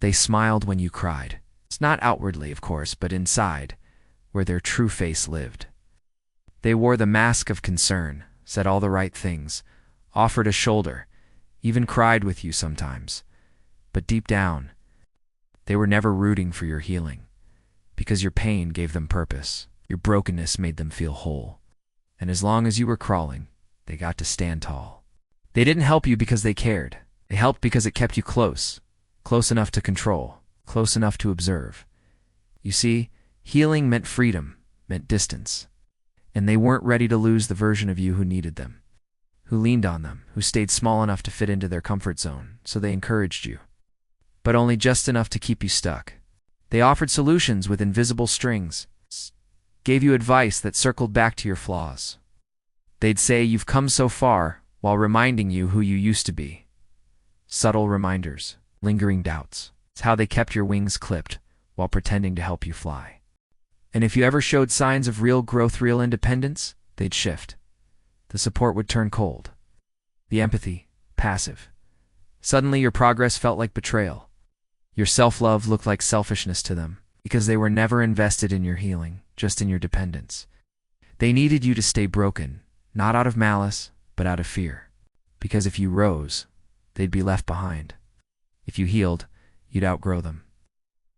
They smiled when you cried. It's not outwardly, of course, but inside, where their true face lived. They wore the mask of concern, said all the right things, offered a shoulder, even cried with you sometimes. But deep down, they were never rooting for your healing, because your pain gave them purpose. Your brokenness made them feel whole. And as long as you were crawling, they got to stand tall. They didn't help you because they cared. They helped because it kept you close enough to control, close enough to observe. You see, healing meant freedom, meant distance. And they weren't ready to lose the version of you who needed them, who leaned on them, who stayed small enough to fit into their comfort zone, so they encouraged you. But only just enough to keep you stuck. They offered solutions with invisible strings, gave you advice that circled back to your flaws. They'd say you've come so far while reminding you who you used to be. Subtle reminders, lingering doubts. It's how they kept your wings clipped while pretending to help you fly. And if you ever showed signs of real growth, real independence, they'd shift. The support would turn cold. The empathy, passive. Suddenly your progress felt like betrayal. Your self-love looked like selfishness to them, because they were never invested in your healing, just in your dependence. They needed you to stay broken, not out of malice, but out of fear. Because if you rose, they'd be left behind. If you healed, you'd outgrow them.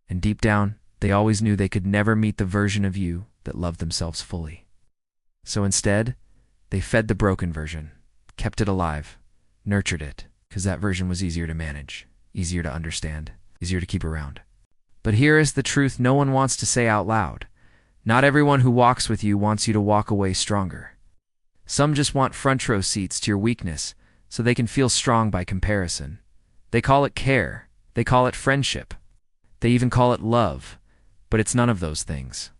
And deep down, they always knew they could never meet the version of you that loved themselves fully. So instead, they fed the broken version, kept it alive, nurtured it, because that version was easier to manage, easier to understand, easier to keep around. But here is the truth no one wants to say out loud. Not everyone who walks with you wants you to walk away stronger. Some just want front row seats to your weakness so they can feel strong by comparison. They call it care. They call it friendship. They even call it love. But it's none of those things.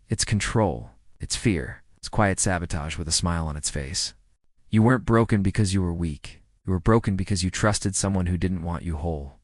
It's control. It's fear. It's quiet sabotage with a smile on its face. You weren't broken because you were weak. You were broken because you trusted someone who didn't want you whole.